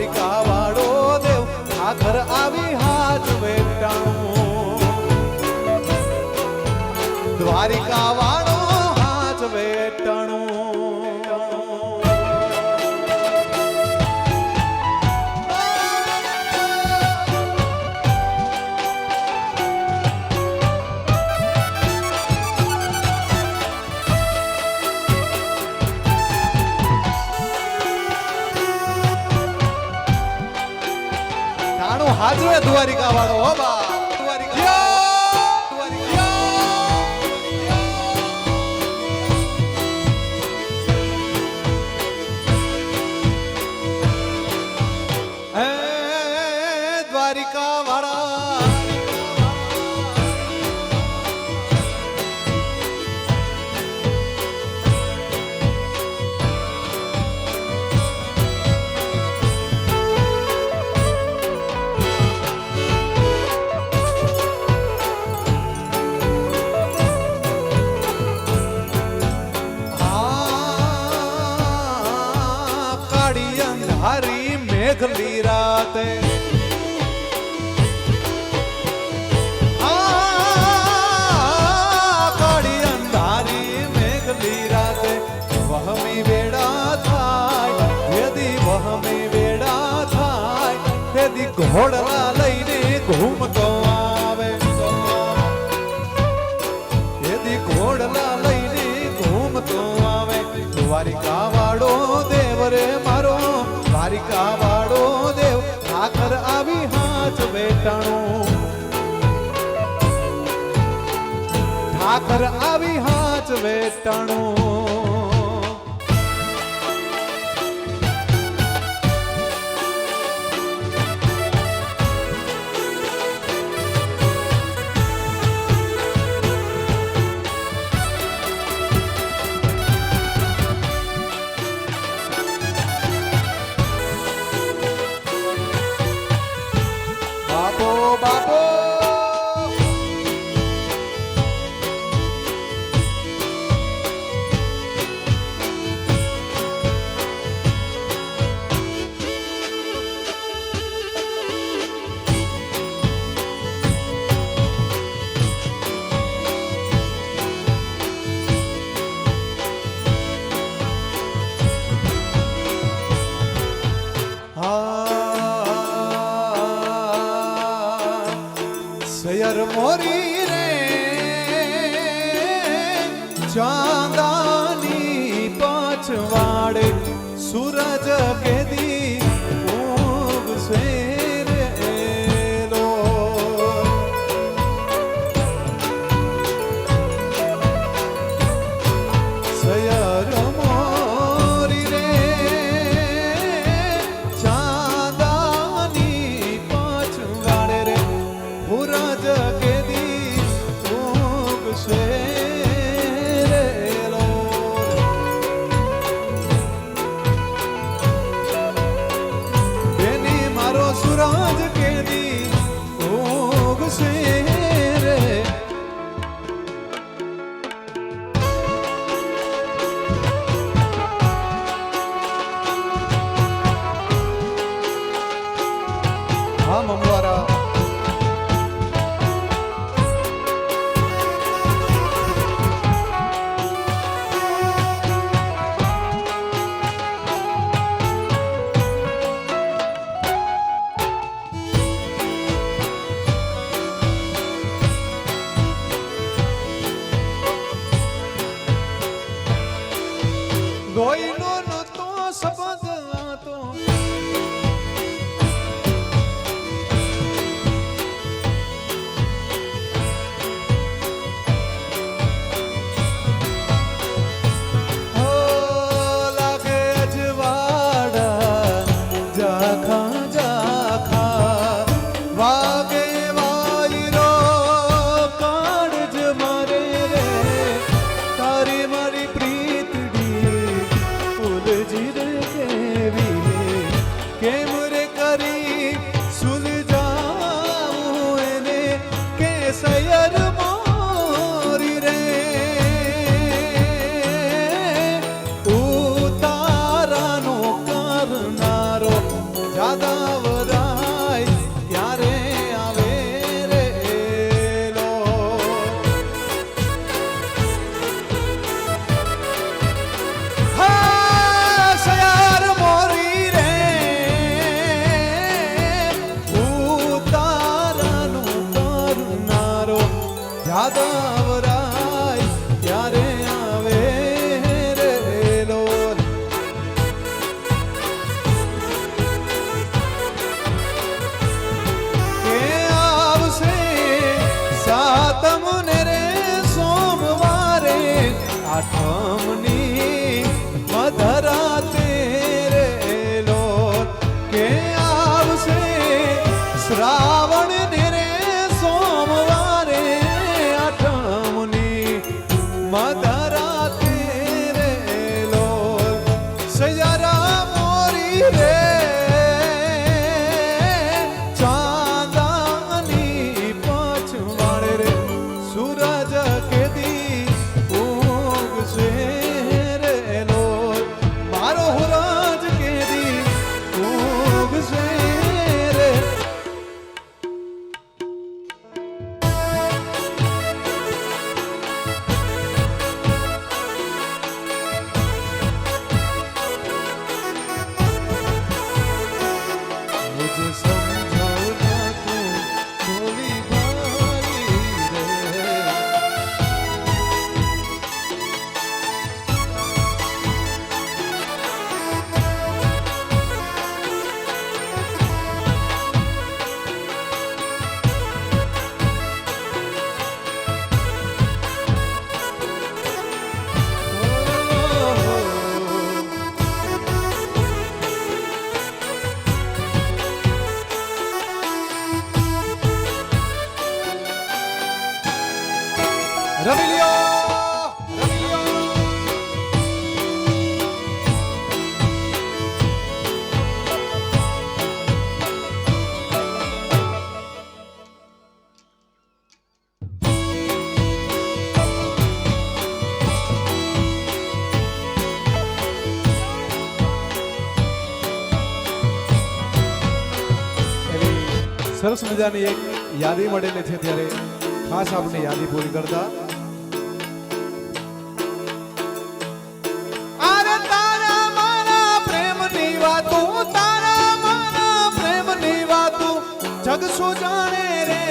દ્વારિકા વાળો દેવ ઠાકર આવી હાથ વેટાણું દ્વારિકા વાળો હાથ વેટાણું હાજર દ્વારિકા વાળો હો બા દ્વારિકા દ્વારિકા વાળા हरी मेघली राते काड़ी अंधारी मेघली राते वहमी वेड़ा थाय यदि वहमी वेड़ा थाय यदि घोड़ला लईने घूमतो आवे यदि घोड़ला लईने घूमतो आवे द्वारिका वाड़ो देव रे मारो દ્વારિકા વાળો દેવ ઠાકર આવી હાથ વેટાણું ઠાકર આવી હાથ વેટાણું બાપો सयर मोरी रे चांदानी पाछवाड़े सूरज के दी ऊग से लो सयर मोरी रे चांदानी पाछवाड़े रे सूरज के दी ऊग से लो बेनी मारो सूरज के दी ऊग से रे हाँ ममवारा ગોઈનો નતો શબ્દ આતો હો લાગે અજવાડા જાખા જાખા વાગે વાયરો કાળજ મારે રે તારી મારી પ્રીતડી કેમ રે કરી સુલજાવું એને કે સયર મોરી રે ઉતારાનો કરનારો જાદવરાય ક્યારે આવે રે લો હા સયાર મોરી રે ઉતારાનું કરનારો જાદવરાય ક્યારે આવે રે લો કે આવશે સાતમને રે સોમવારે આઠમની મધરાતે રે લો કે આવશે શ્રાવણ ને રે સોમવારે આઠમની મધરાતે રે લો સૈયારા મોરી રે ચાંદાની પછવાડે રે સૂરજ કેદી ઉગશે રે લો મારો સૂરજ કેદી ઉગશે રે मुझे समझाना तू भोली भाई रे રવિલિયો સરસ મજાની એક યાદી મળેલી છે ત્યારે ખાસ આપણે યાદી પૂરી કરતા અરે તારા મારા પ્રેમની વાતો તારા મારા પ્રેમની વાતો જગ શું જાણે રે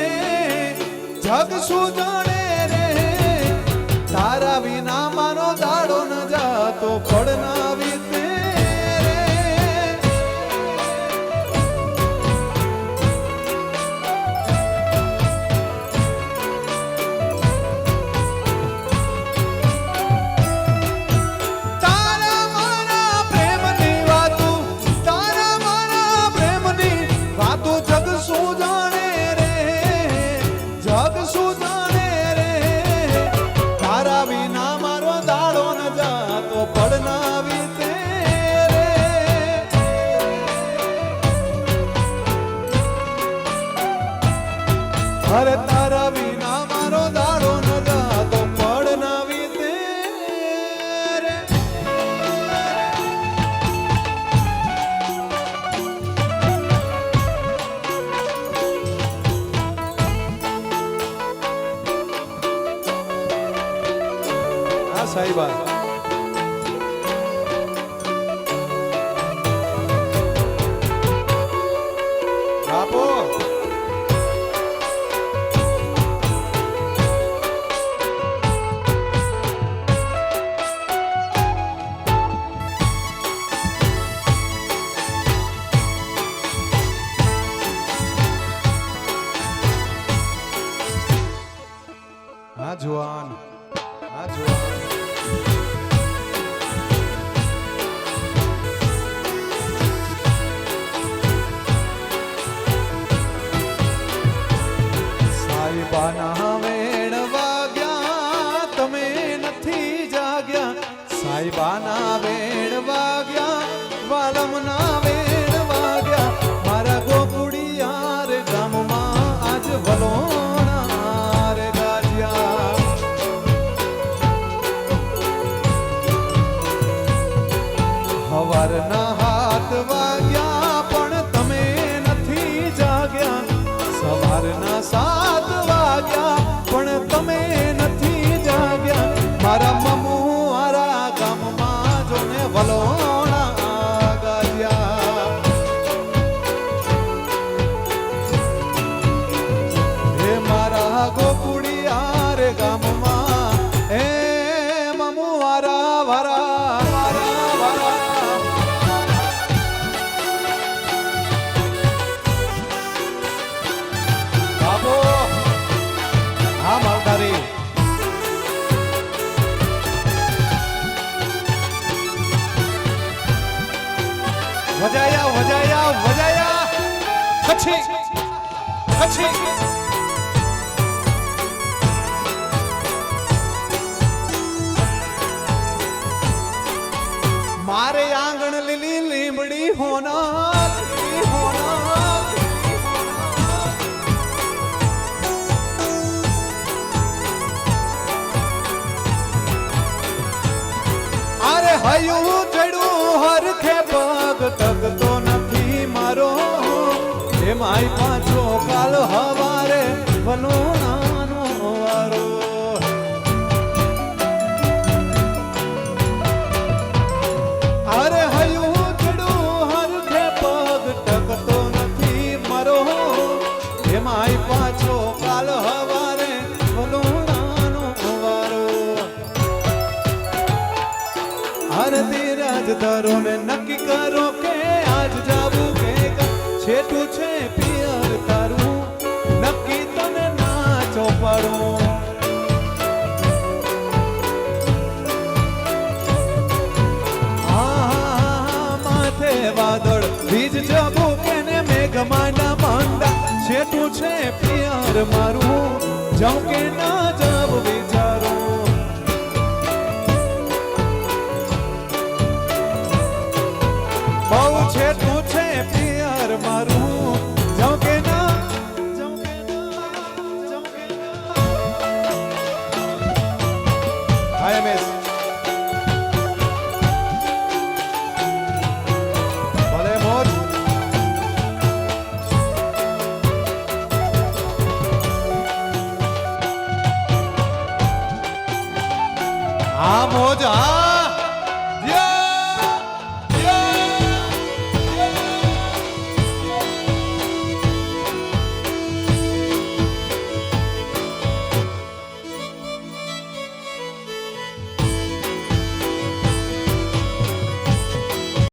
જગ શું જાણે રે તારા વિના મારો દાડો ન જાતો પડના વીતે અરે તારા વિના મારો દાડો ન જાતો પડ ના વીતે રે હા સાહેબા આપો હા જુવાન હા જુવાન સાહેબાના વેણ વાગ્યા તમે નથી જાગ્યા સાહેબાના વેણ વાગ્યા વાલમના વેણ વાગ્યા મારા ગોકુડિયા રે ગામમાં આજ વલોણા રે ગાજ્યા હછી હછી મારે આંગણ લીલી લીમડી હોના લીલી હોના અરે હયું ચડ્યું હરખે પગ તકતો નથી મારો એમાંય પાછો કાલ હવારે વલોણાનો વારો અરે હયું ચડ્યું હરખે પગ ટકતો નથી મારો એમાંય પાછો કાલ હવારે વલોણાનો વારો હર ધીરજ ધરો ને નક્કી કરો કે આજ જાવું કે છેટું છે પિયર તારું નક્કી તને ના ચોપાડું માથે વાદળ બીજ જબું કે ને મેઘ માંડા માંડા છેટું છે પિયર મારું જાઉં કે ના જાવ વિચારો બહુ છેટું છે પિયર મારું જાઉં કે ના જાઉં કે ના જાઉં કે ના હાય મેસ ભલે મોજ આ મોજ આ